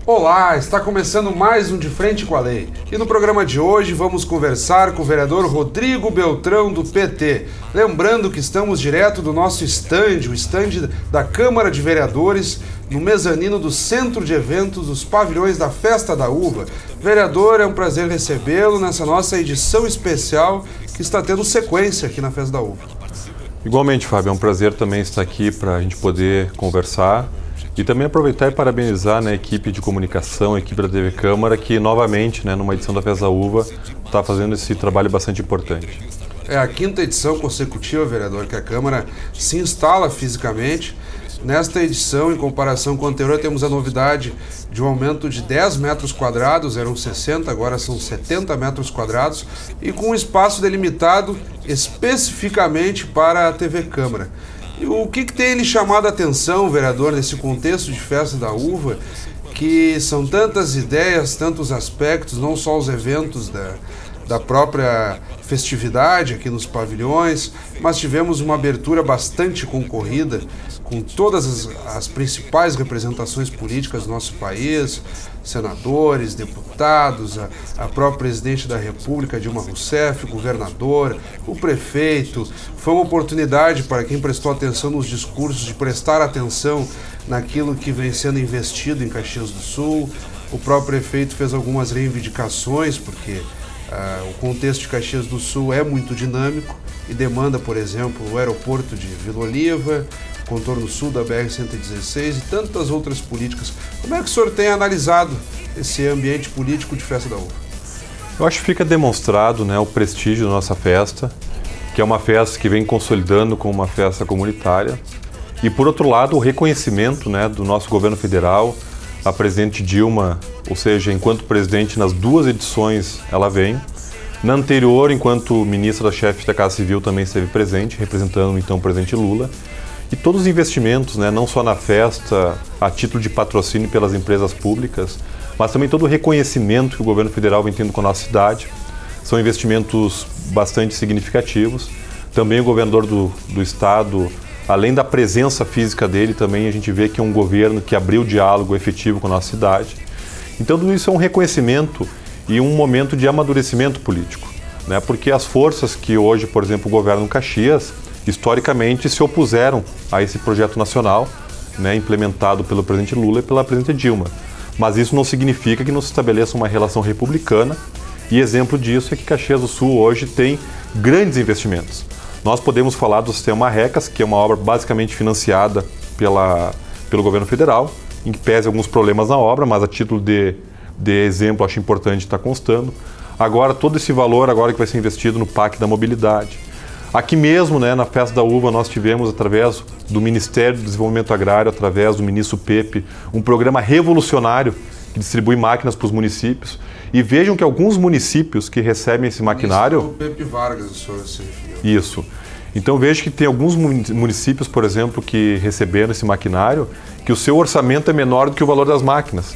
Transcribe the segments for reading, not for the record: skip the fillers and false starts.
Olá, está começando mais um De Frente com a Lei. E no programa de hoje vamos conversar com o vereador Rodrigo Beltrão, do PT. Lembrando que estamos direto do nosso estande, o estande da Câmara de Vereadores, no mezanino do Centro de Eventos dos Pavilhões da Festa da Uva. Vereador, é um prazer recebê-lo nessa nossa edição especial que está tendo sequência aqui na Festa da Uva. Igualmente, Fábio, é um prazer também estar aqui para a gente poder conversar. E também aproveitar e parabenizar a equipe de comunicação, a equipe da TV Câmara, que novamente, numa edição da Festa da Uva, está fazendo esse trabalho bastante importante. É a quinta edição consecutiva, vereador, que a Câmara se instala fisicamente. Nesta edição, em comparação com a anterior, temos a novidade de um aumento de 10 metros quadrados, eram 60, agora são 70 metros quadrados, e com um espaço delimitado especificamente para a TV Câmara. E o que tem lhe chamado a atenção, vereador, nesse contexto de Festa da Uva, que são tantas ideias, tantos aspectos, não só os eventos da própria festividade aqui nos pavilhões, mas tivemos uma abertura bastante concorrida com todas as principais representações políticas do nosso país, senadores, deputados, a própria presidente da República, Dilma Rousseff, o governador, o prefeito. Foi uma oportunidade para quem prestou atenção nos discursos de prestar atenção naquilo que vem sendo investido em Caxias do Sul. O próprio prefeito fez algumas reivindicações, porque o contexto de Caxias do Sul é muito dinâmico e demanda, por exemplo, o aeroporto de Vila Oliva, contorno sul da BR-116 e tantas outras políticas. Como é que o senhor tem analisado esse ambiente político de Festa da Uva? Eu acho que fica demonstrado o prestígio da nossa festa, que é uma festa que vem consolidando como uma festa comunitária. E, por outro lado, o reconhecimento do nosso governo federal, a presidente Dilma, ou seja, enquanto presidente nas duas edições ela vem. Na anterior, enquanto ministra da chefe da Casa Civil, também esteve presente, representando então o presidente Lula. E todos os investimentos, não só na festa, a título de patrocínio pelas empresas públicas, mas também todo o reconhecimento que o governo federal vem tendo com a nossa cidade. São investimentos bastante significativos. Também o governador do estado, além da presença física dele, também a gente vê que é um governo que abriu diálogo efetivo com a nossa cidade. Então tudo isso é um reconhecimento e um momento de amadurecimento político, porque as forças que hoje, por exemplo, governam Caxias, historicamente se opuseram a esse projeto nacional, implementado pelo presidente Lula e pela presidente Dilma. Mas isso não significa que não se estabeleça uma relação republicana, e exemplo disso é que Caxias do Sul hoje tem grandes investimentos. Nós podemos falar do sistema Marrecas, que é uma obra basicamente financiada pelo governo federal, em que pese alguns problemas na obra, mas a título de exemplo acho importante estar constando. Agora todo esse valor agora que vai ser investido no PAC da Mobilidade. Aqui mesmo, na Festa da Uva, nós tivemos, através do Ministério do Desenvolvimento Agrário, através do ministro Pepe, um programa revolucionário que distribui máquinas para os municípios. E vejam que alguns municípios que recebem esse maquinário... O Pepe Vargas, o senhor se referiu. Isso. Então vejo que tem alguns municípios, por exemplo, que receberam esse maquinário, que o seu orçamento é menor do que o valor das máquinas,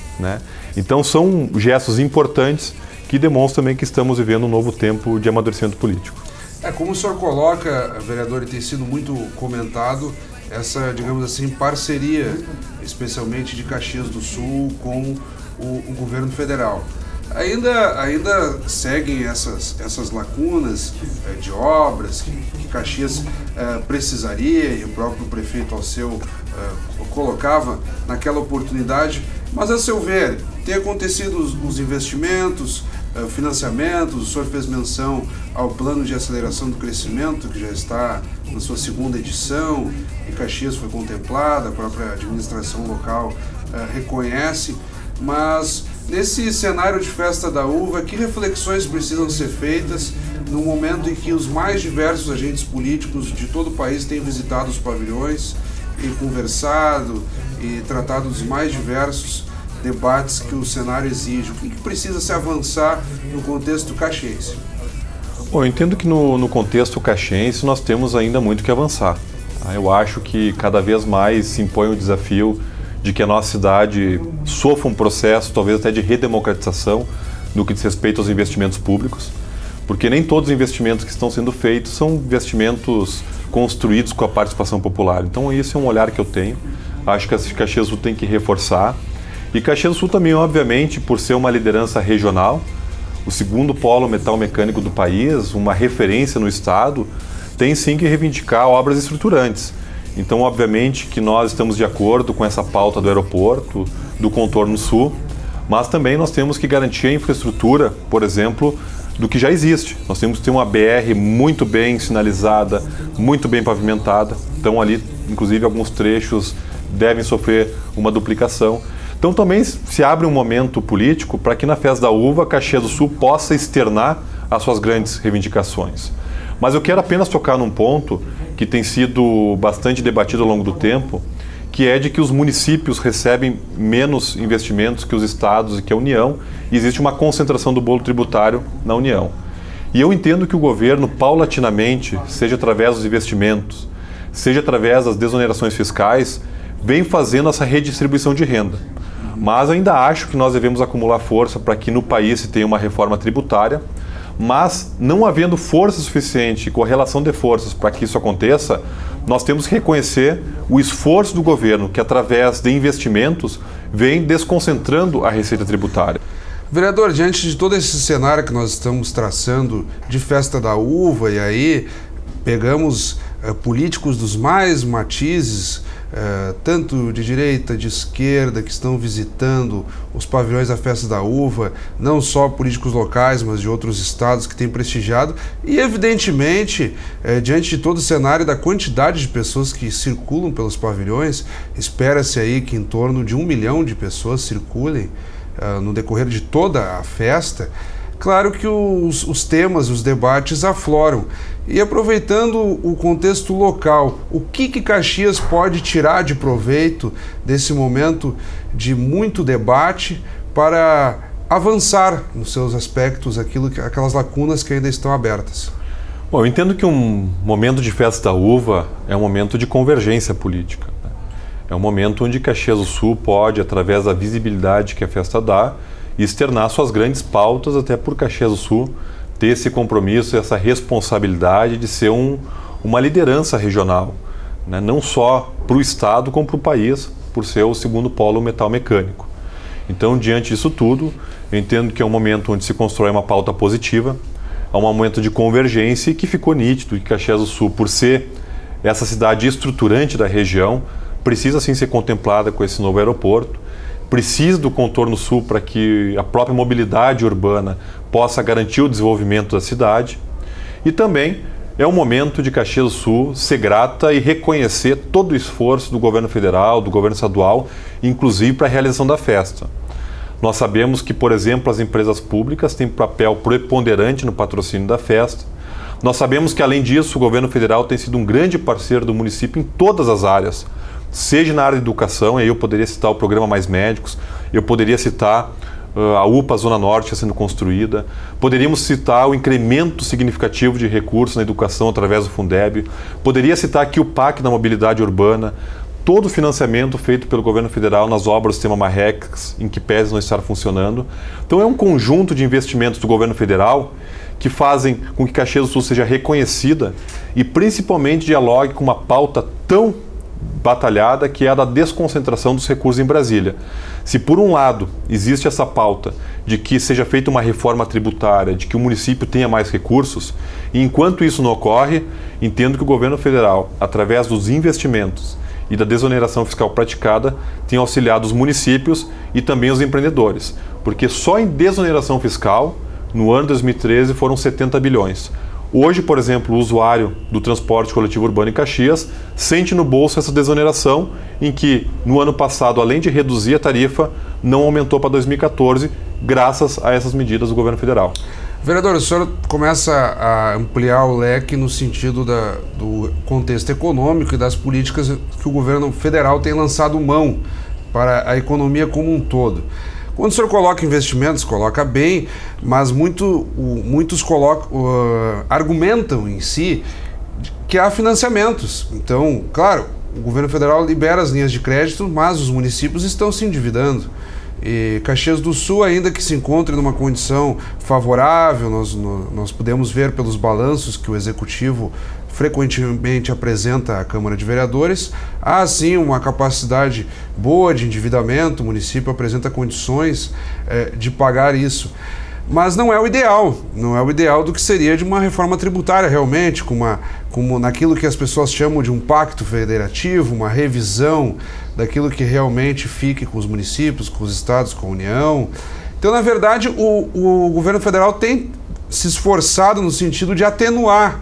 Então são gestos importantes que demonstram também que estamos vivendo um novo tempo de amadurecimento político. Como o senhor coloca, vereador, e tem sido muito comentado, essa, digamos assim, parceria, especialmente de Caxias do Sul com o governo federal. Ainda seguem essas lacunas de obras que Caxias precisaria, e o próprio prefeito Alceu colocava naquela oportunidade, mas a seu ver, tem acontecido os investimentos, financiamentos, o senhor fez menção ao plano de aceleração do crescimento, que já está na sua segunda edição, e Caxias foi contemplada, a própria administração local reconhece, mas nesse cenário de Festa da Uva, que reflexões precisam ser feitas no momento em que os mais diversos agentes políticos de todo o país têm visitado os pavilhões e conversado e tratado dos mais diversos debates que o cenário exige? O que precisa se avançar no contexto caxiense? Bom, eu entendo que no contexto caxiense nós temos ainda muito que avançar. Eu acho que cada vez mais se impõe o desafio de que a nossa cidade sofra um processo, talvez até de redemocratização, no que diz respeito aos investimentos públicos, porque nem todos os investimentos que estão sendo feitos são investimentos construídos com a participação popular. Então, esse é um olhar que eu tenho. Acho que a Caxias do Sul tem que reforçar. E Caxias do Sul também, obviamente, por ser uma liderança regional, o segundo polo metal mecânico do país, uma referência no estado, tem sim que reivindicar obras estruturantes. Então, obviamente, que nós estamos de acordo com essa pauta do aeroporto, do contorno sul, mas também nós temos que garantir a infraestrutura, por exemplo, do que já existe. Nós temos que ter uma BR muito bem sinalizada, muito bem pavimentada. Então, ali, inclusive, alguns trechos devem sofrer uma duplicação. Então, também se abre um momento político para que na Festa da Uva, Caxias do Sul possa externar as suas grandes reivindicações. Mas eu quero apenas tocar num ponto que tem sido bastante debatido ao longo do tempo, que é de que os municípios recebem menos investimentos que os estados e que a União, e existe uma concentração do bolo tributário na União. E eu entendo que o governo, paulatinamente, seja através dos investimentos, seja através das desonerações fiscais, vem fazendo essa redistribuição de renda. Mas ainda acho que nós devemos acumular força para que no país se tenha uma reforma tributária, mas não havendo força suficiente, correlação de forças para que isso aconteça, nós temos que reconhecer o esforço do governo, que através de investimentos vem desconcentrando a receita tributária. Vereador, diante de todo esse cenário que nós estamos traçando de Festa da Uva, e aí pegamos políticos dos mais matizes, tanto de direita, de esquerda, que estão visitando os pavilhões da Festa da Uva, não só políticos locais, mas de outros estados que têm prestigiado, e evidentemente, diante de todo o cenário da quantidade de pessoas que circulam pelos pavilhões, espera-se aí que em torno de 1 milhão de pessoas circulem no decorrer de toda a festa. Claro que os temas, os debates afloram. E aproveitando o contexto local, o que Caxias pode tirar de proveito desse momento de muito debate para avançar nos seus aspectos, aquelas lacunas que ainda estão abertas? Bom, eu entendo que um momento de Festa da Uva é um momento de convergência política. É um momento onde Caxias do Sul pode, através da visibilidade que a festa dá, externar suas grandes pautas, até por Caxias do Sul ter esse compromisso, essa responsabilidade de ser uma liderança regional, né? Não só para o estado como para o país, por ser o segundo polo metal mecânico. Então, diante disso tudo, eu entendo que é um momento onde se constrói uma pauta positiva, é um momento de convergência e que ficou nítido que Caxias do Sul, por ser essa cidade estruturante da região, precisa sim ser contemplada com esse novo aeroporto, precisa do contorno sul para que a própria mobilidade urbana possa garantir o desenvolvimento da cidade, e também é um momento de Caxias do Sul ser grata e reconhecer todo o esforço do governo federal, do governo estadual, inclusive para a realização da festa. Nós sabemos que, por exemplo, as empresas públicas têm papel preponderante no patrocínio da festa. Nós sabemos que, além disso, o governo federal tem sido um grande parceiro do município em todas as áreas, seja na área de educação, e aí eu poderia citar o programa Mais Médicos, eu poderia citar a UPA Zona Norte sendo construída, poderíamos citar o incremento significativo de recursos na educação através do Fundeb, poderia citar aqui o PAC na mobilidade urbana, todo o financiamento feito pelo governo federal nas obras do sistema Marrex, em que pese não estar funcionando. Então é um conjunto de investimentos do governo federal que fazem com que Caxias do Sul seja reconhecida e principalmente dialogue com uma pauta tão batalhada, que é a da desconcentração dos recursos em Brasília. Se por um lado existe essa pauta de que seja feita uma reforma tributária, de que o município tenha mais recursos, e enquanto isso não ocorre, entendo que o governo federal, através dos investimentos e da desoneração fiscal praticada, tem auxiliado os municípios e também os empreendedores, porque só em desoneração fiscal, no ano 2013, foram 70 bilhões. Hoje, por exemplo, o usuário do transporte coletivo urbano em Caxias sente no bolso essa desoneração, em que no ano passado, além de reduzir a tarifa, não aumentou para 2014, graças a essas medidas do governo federal. Vereador, o senhor começa a ampliar o leque no sentido do contexto econômico e das políticas que o governo federal tem lançado mão para a economia como um todo. Quando o senhor coloca investimentos, coloca bem, mas muitos argumentam em si que que há financiamentos. Então, claro, o governo federal libera as linhas de crédito, mas os municípios estão se endividando. E Caxias do Sul, ainda que se encontre numa condição favorável, nós podemos ver pelos balanços que o Executivo frequentemente apresenta à Câmara de Vereadores, há sim uma capacidade boa de endividamento, o município apresenta condições de pagar isso. Mas não é o ideal, não é o ideal do que seria de uma reforma tributária realmente, como naquilo que as pessoas chamam de um pacto federativo, uma revisão daquilo que realmente fique com os municípios, com os estados, com a União. Então, na verdade, o governo federal tem se esforçado no sentido de atenuar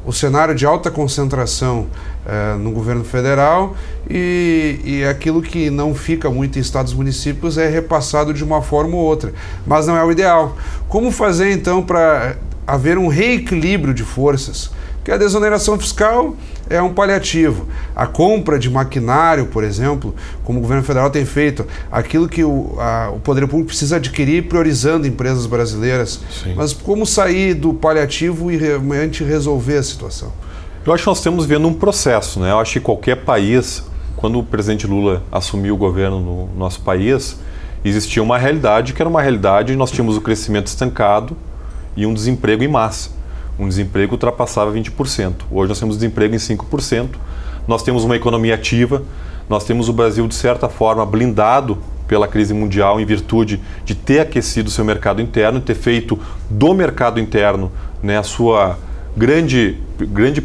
o cenário de alta concentração no governo federal e aquilo que não fica muito em estados e municípios é repassado de uma forma ou outra, mas não é o ideal. Como fazer então para haver um reequilíbrio de forças? Porque a desoneração fiscal é um paliativo. A compra de maquinário, por exemplo, como o governo federal tem feito, aquilo que o poder público precisa adquirir priorizando empresas brasileiras. Sim. Mas como sair do paliativo e realmente resolver a situação? Eu acho que nós estamos vendo um processo, né? Eu acho que qualquer país, quando o presidente Lula assumiu o governo no nosso país, existia uma realidade que era uma realidade, nós tínhamos o crescimento estancado e um desemprego em massa. Um desemprego ultrapassava 20%. Hoje nós temos desemprego em 5%. Nós temos uma economia ativa. Nós temos o Brasil, de certa forma, blindado pela crise mundial em virtude de ter aquecido seu mercado interno, ter feito do mercado interno, né, a sua grande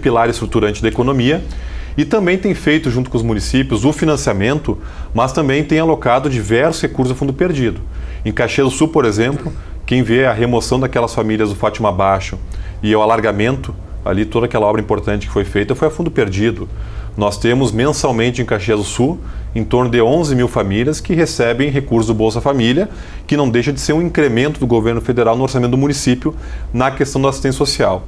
pilar estruturante da economia. E também tem feito, junto com os municípios, o financiamento, mas também tem alocado diversos recursos a fundo perdido. Em Caxias do Sul, por exemplo, quem vê a remoção daquelas famílias do Fátima Abaixo e o alargamento, ali toda aquela obra importante que foi feita, foi a fundo perdido. Nós temos mensalmente em Caxias do Sul em torno de 11 mil famílias que recebem recursos do Bolsa Família, que não deixa de ser um incremento do governo federal no orçamento do município na questão da assistência social.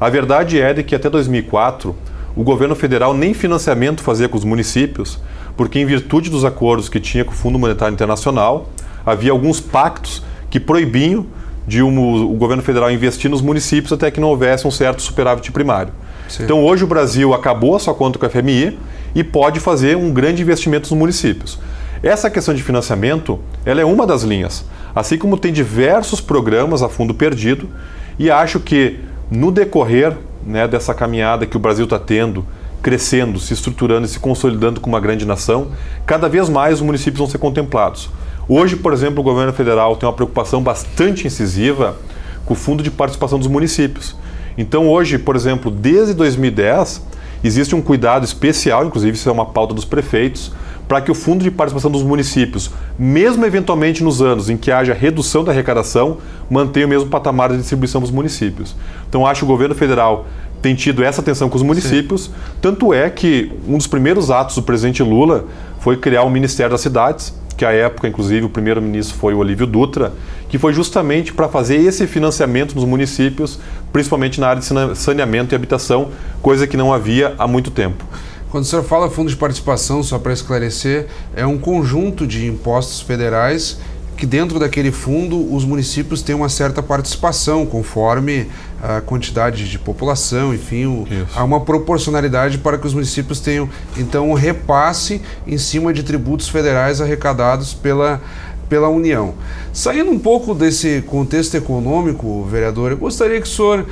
A verdade é de que até 2004 o governo federal nem financiamento fazia com os municípios, porque em virtude dos acordos que tinha com o Fundo Monetário Internacional, havia alguns pactos que proibiam o governo federal investir nos municípios até que não houvesse um certo superávit primário. Sim. Então hoje o Brasil acabou a sua conta com a FMI e pode fazer um grande investimento nos municípios. Essa questão de financiamento, ela é uma das linhas, assim como tem diversos programas a fundo perdido, e acho que no decorrer, né, dessa caminhada que o Brasil está tendo, crescendo, se estruturando e se consolidando como uma grande nação, cada vez mais os municípios vão ser contemplados. Hoje, por exemplo, o governo federal tem uma preocupação bastante incisiva com o Fundo de Participação dos Municípios. Então hoje, por exemplo, desde 2010, existe um cuidado especial, inclusive isso é uma pauta dos prefeitos, para que o Fundo de Participação dos Municípios, mesmo eventualmente nos anos em que haja redução da arrecadação, mantenha o mesmo patamar de distribuição para os municípios. Então acho que o governo federal tem tido essa atenção com os municípios, sim. Tanto é que um dos primeiros atos do presidente Lula foi criar o Ministério das Cidades, que à época, inclusive, o primeiro-ministro foi o Olívio Dutra, que foi justamente para fazer esse financiamento nos municípios, principalmente na área de saneamento e habitação, coisa que não havia há muito tempo. Quando o senhor fala fundo de participação, só para esclarecer, é um conjunto de impostos federais que dentro daquele fundo os municípios têm uma certa participação, conforme a quantidade de população, enfim, há uma proporcionalidade para que os municípios tenham, então, um repasse em cima de tributos federais arrecadados pela União. Saindo um pouco desse contexto econômico, vereador, eu gostaria que o senhor,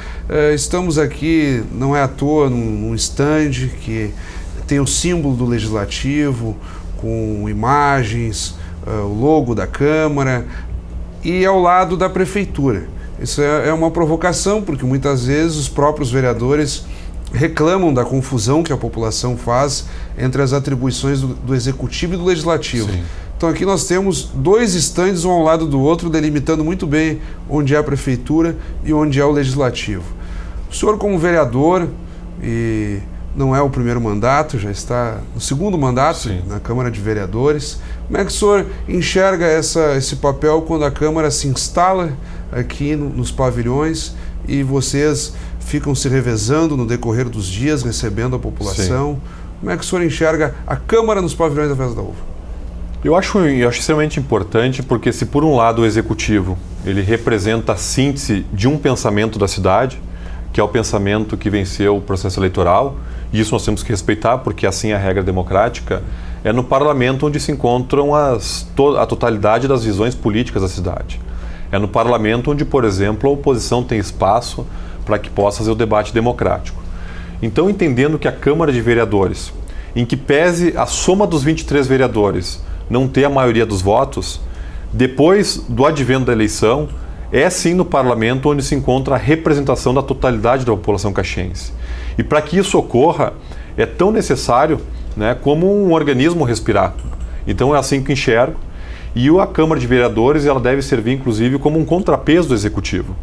estamos aqui, não é à toa, num stand que tem o símbolo do Legislativo, com imagens, o logo da Câmara e ao lado da Prefeitura. Isso é uma provocação, porque muitas vezes os próprios vereadores reclamam da confusão que a população faz entre as atribuições do Executivo e do Legislativo. Sim. Então aqui nós temos dois estandes um ao lado do outro, delimitando muito bem onde é a Prefeitura e onde é o Legislativo. O senhor, como vereador, e não é o primeiro mandato, já está no segundo mandato, sim, na Câmara de Vereadores. Como é que o senhor enxerga esse papel quando a Câmara se instala aqui nos pavilhões e vocês ficam se revezando no decorrer dos dias, recebendo a população? Sim. Como é que o senhor enxerga a Câmara nos pavilhões da Festa da Uva? Eu acho extremamente importante, porque se por um lado o Executivo ele representa a síntese de um pensamento da cidade, que é o pensamento que venceu o processo eleitoral, e isso nós temos que respeitar, porque assim é a regra democrática, é no parlamento onde se encontram a totalidade das visões políticas da cidade. É no parlamento onde, por exemplo, a oposição tem espaço para que possa fazer o debate democrático. Então, entendendo que a Câmara de Vereadores, em que pese a soma dos 23 vereadores não ter a maioria dos votos, depois do advento da eleição, é sim no parlamento onde se encontra a representação da totalidade da população caxiense. E para que isso ocorra, é tão necessário, né, como um organismo respirar. Então é assim que enxergo. E a Câmara de Vereadores ela deve servir, inclusive, como um contrapeso do Executivo.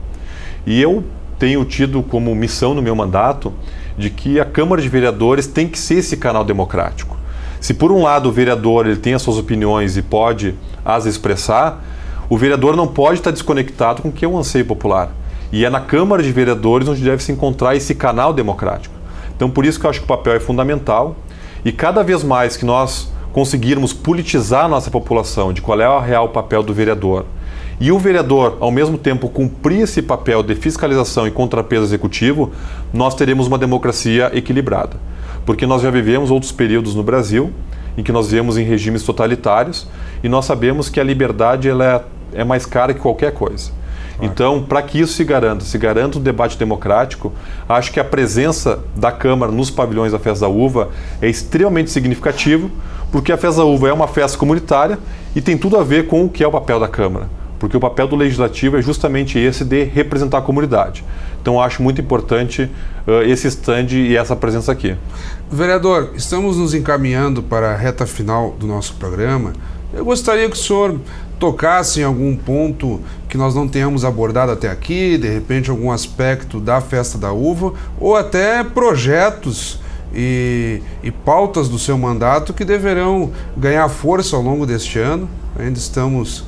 E eu tenho tido como missão no meu mandato de que a Câmara de Vereadores tem que ser esse canal democrático. Se por um lado o vereador ele tem as suas opiniões e pode as expressar, o vereador não pode estar desconectado com o que é o anseio popular. E é na Câmara de Vereadores onde deve se encontrar esse canal democrático. Então por isso que eu acho que o papel é fundamental e cada vez mais que nós conseguirmos politizar a nossa população de qual é o real papel do vereador e o vereador, ao mesmo tempo, cumprir esse papel de fiscalização e contrapeso executivo, nós teremos uma democracia equilibrada. Porque nós já vivemos outros períodos no Brasil em que nós vivemos em regimes totalitários e nós sabemos que a liberdade ela é mais cara que qualquer coisa. Então, para que isso se garanta um debate democrático, acho que a presença da Câmara nos pavilhões da Festa da Uva é extremamente significativo, porque a Festa da Uva é uma festa comunitária e tem tudo a ver com o que é o papel da Câmara, porque o papel do Legislativo é justamente esse de representar a comunidade. Então, acho muito importante esse stand e essa presença aqui. Vereador, estamos nos encaminhando para a reta final do nosso programa. Eu gostaria que o senhor tocasse em algum ponto que nós não tenhamos abordado até aqui, de repente algum aspecto da Festa da Uva, ou até projetos e pautas do seu mandato que deverão ganhar força ao longo deste ano. Ainda estamos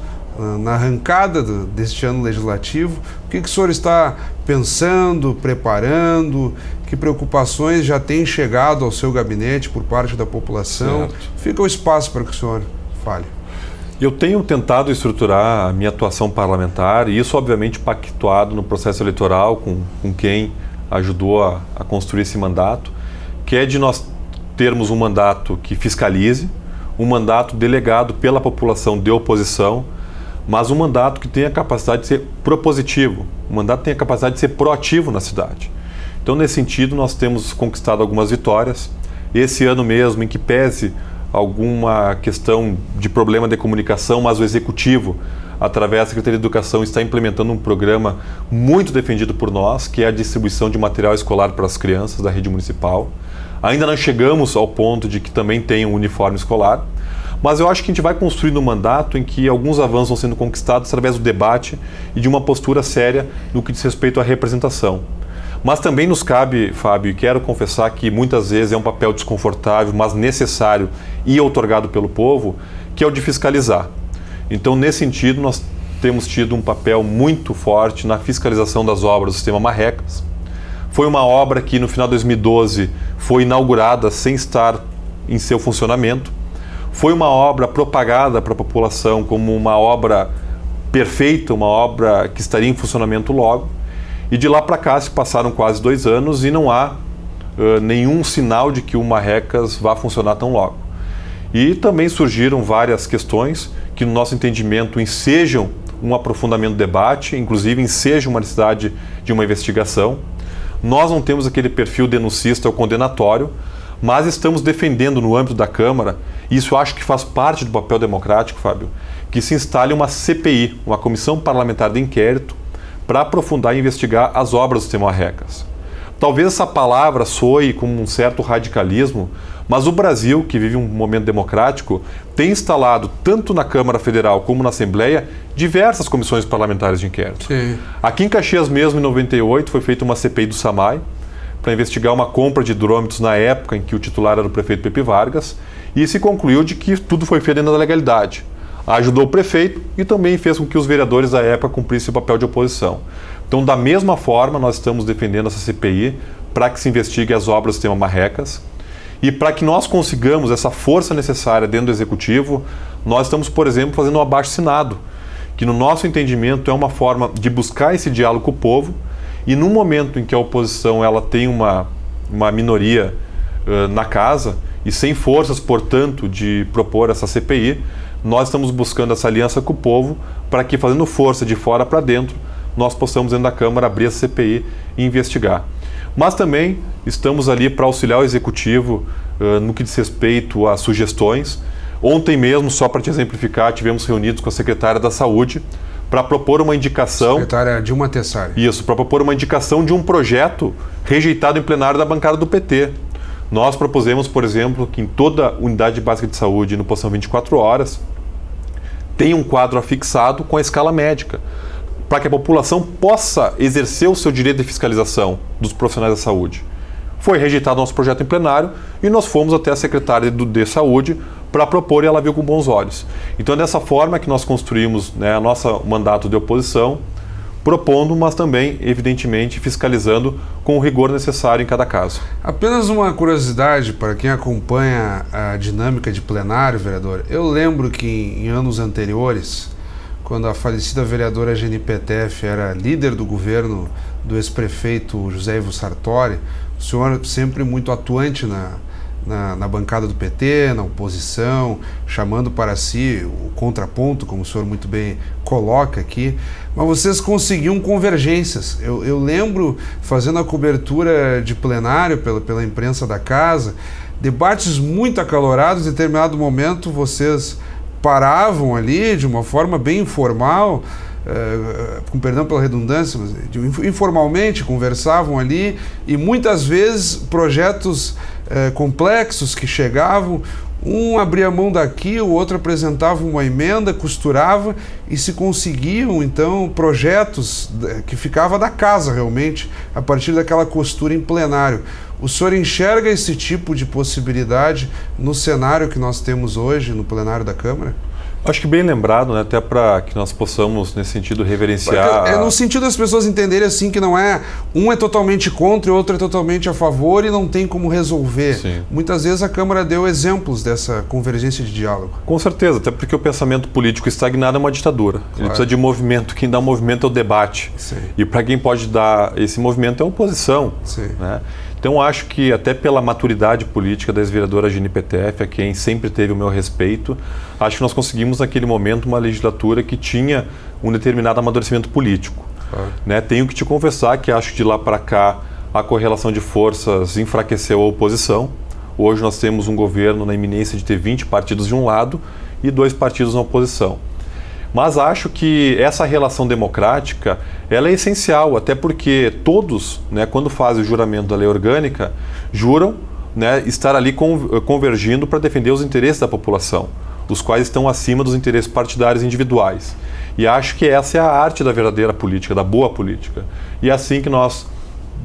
na arrancada deste ano legislativo. O que o senhor está pensando, preparando? Que preocupações já têm chegado ao seu gabinete por parte da população? Certo. Fica o espaço para que o senhor fale. Eu tenho tentado estruturar a minha atuação parlamentar e isso obviamente pactuado no processo eleitoral com quem ajudou a construir esse mandato, que é de nós termos um mandato que fiscalize, um mandato delegado pela população de oposição, mas um mandato que tenha a capacidade de ser propositivo, um mandato que tenha a capacidade de ser proativo na cidade. Então, nesse sentido, nós temos conquistado algumas vitórias. Esse ano mesmo, em que pese alguma questão de problema de comunicação, mas o Executivo, através da Secretaria de Educação, está implementando um programa muito defendido por nós, que é a distribuição de material escolar para as crianças da rede municipal. Ainda não chegamos ao ponto de que também tenha um uniforme escolar, mas eu acho que a gente vai construindo um mandato em que alguns avanços vão sendo conquistados através do debate e de uma postura séria no que diz respeito à representação. Mas também nos cabe, Fábio, e quero confessar que muitas vezes é um papel desconfortável, mas necessário e outorgado pelo povo, que é o de fiscalizar. Então, nesse sentido, nós temos tido um papel muito forte na fiscalização das obras do sistema Marrecas. Foi uma obra que no final de 2012 foi inaugurada sem estar em seu funcionamento. Foi uma obra propagada para a população como uma obra perfeita, uma obra que estaria em funcionamento logo. E de lá para cá se passaram quase 2 anos e não há nenhum sinal de que o Marrecas vá funcionar tão logo. E também surgiram várias questões que, no nosso entendimento, ensejam um aprofundamento do debate, inclusive ensejam uma necessidade de uma investigação. Nós não temos aquele perfil denuncista ou condenatório, mas estamos defendendo no âmbito da Câmara, e isso eu acho que faz parte do papel democrático, Fábio, que se instale uma CPI, uma Comissão Parlamentar de Inquérito, para aprofundar e investigar as obras do sistema Marrecas. Talvez essa palavra soe como um certo radicalismo, mas o Brasil, que vive um momento democrático, tem instalado, tanto na Câmara Federal como na Assembleia, diversas comissões parlamentares de inquérito. Sim. Aqui em Caxias mesmo, em 98, foi feita uma CPI do SAMAI, para investigar uma compra de hidrômetros na época em que o titular era o prefeito Pepe Vargas, e se concluiu de que tudo foi feito dentro da legalidade. Ajudou o prefeito e também fez com que os vereadores da época cumprissem o papel de oposição. Então, da mesma forma, nós estamos defendendo essa CPI para que se investigue as obras do sistema Marrecas e para que nós consigamos essa força necessária dentro do Executivo, nós estamos, por exemplo, fazendo um abaixo-assinado, que no nosso entendimento é uma forma de buscar esse diálogo com o povo E no momento em que a oposição ela tem uma minoria na casa e sem forças, portanto, de propor essa CPI, nós estamos buscando essa aliança com o povo para que, fazendo força de fora para dentro, nós possamos, dentro da Câmara, abrir essa CPI e investigar. Mas também estamos ali para auxiliar o Executivo no que diz respeito a sugestões. Ontem mesmo, só para te exemplificar, tivemos reunidos com a secretária da Saúde para propor uma indicação... Secretária Dilma Tessari. Isso, para propor uma indicação de um projeto rejeitado em plenário da bancada do PT. Nós propusemos, por exemplo, que em toda unidade básica de saúde, no Poção 24 horas, tenha um quadro afixado com a escala médica, para que a população possa exercer o seu direito de fiscalização dos profissionais da saúde. Foi rejeitado nosso projeto em plenário e nós fomos até a secretária de Saúde para propor e ela viu com bons olhos. Então é dessa forma que nós construímos, né, nosso mandato de oposição, propondo, mas também, evidentemente, fiscalizando com o rigor necessário em cada caso. Apenas uma curiosidade para quem acompanha a dinâmica de plenário, vereador. Eu lembro que em anos anteriores, quando a falecida vereadora Geni Petef era líder do governo do ex-prefeito José Ivo Sartori, o senhor sempre muito atuante na bancada do PT, na oposição, chamando para si o contraponto, como o senhor muito bem coloca aqui, mas vocês conseguiam convergências. Eu lembro, fazendo a cobertura de plenário pela imprensa da casa, debates muito acalorados, em determinado momento vocês paravam ali de uma forma bem informal, com perdão pela redundância, mas informalmente conversavam ali, e muitas vezes projetos complexos que chegavam, um abria a mão daqui, o outro apresentava uma emenda, costurava e se conseguiam então projetos que ficava da casa realmente a partir daquela costura em plenário. O senhor enxerga esse tipo de possibilidade no cenário que nós temos hoje no plenário da Câmara? Acho que bem lembrado, né? Até para que nós possamos, nesse sentido, reverenciar... É no sentido das pessoas entenderem assim que não é... Um é totalmente contra e o outro é totalmente a favor e não tem como resolver. Sim. Muitas vezes a Câmara deu exemplos dessa convergência de diálogo. Com certeza, até porque o pensamento político estagnado é uma ditadura. Claro. Ele precisa de movimento. Quem dá movimento é o debate. Sim. E para quem pode dar esse movimento é a oposição. Sim. Né? Então acho que até pela maturidade política da ex-vereadora Geni Petef, a quem sempre teve o meu respeito, acho que nós conseguimos naquele momento uma legislatura que tinha um determinado amadurecimento político. Né? Tenho que te confessar que acho que de lá para cá a correlação de forças enfraqueceu a oposição. Hoje nós temos um governo na iminência de ter 20 partidos de um lado e 2 partidos na oposição. Mas acho que essa relação democrática ela é essencial, até porque todos, né, quando fazem o juramento da lei orgânica, juram, né, estar ali convergindo para defender os interesses da população, os quais estão acima dos interesses partidários individuais. E acho que essa é a arte da verdadeira política, da boa política. E é assim que nós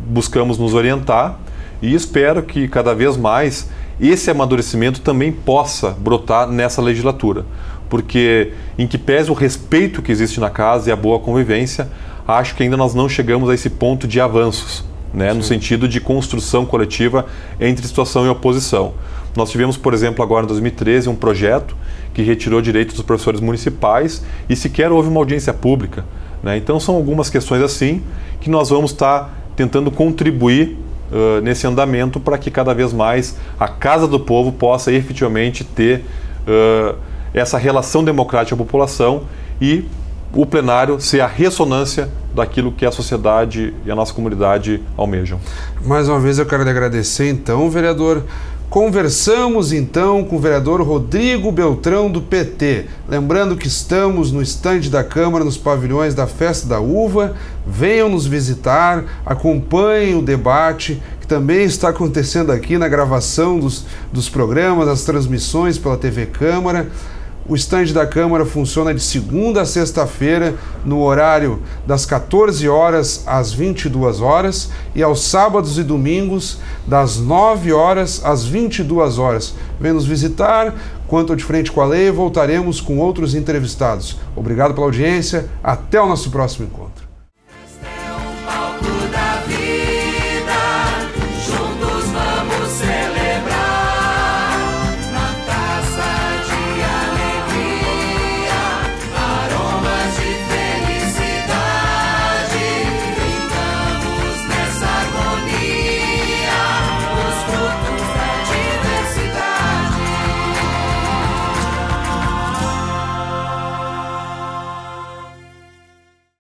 buscamos nos orientar e espero que cada vez mais esse amadurecimento também possa brotar nessa legislatura. Porque, em que pese o respeito que existe na casa e a boa convivência, acho que ainda nós não chegamos a esse ponto de avanços, né, no sentido de construção coletiva entre situação e oposição. Nós tivemos, por exemplo, agora em 2013, um projeto que retirou direitos dos professores municipais e sequer houve uma audiência pública. Né? Então, são algumas questões assim que nós vamos estar tentando contribuir nesse andamento para que cada vez mais a Casa do Povo possa efetivamente ter essa relação democrática com a população e o plenário ser a ressonância daquilo que a sociedade e a nossa comunidade almejam. Mais uma vez eu quero lhe agradecer então, vereador. Conversamos então com o vereador Rodrigo Beltrão do PT. Lembrando que estamos no estande da Câmara, nos pavilhões da Festa da Uva. Venham nos visitar, acompanhem o debate que também está acontecendo aqui na gravação dos programas, as transmissões pela TV Câmara. O estande da Câmara funciona de segunda a sexta-feira, no horário das 14 horas às 22 horas e aos sábados e domingos, das 9 horas às 22 horas. Venha nos visitar. Quanto ao De Frente com a Lei, voltaremos com outros entrevistados. Obrigado pela audiência. Até o nosso próximo encontro.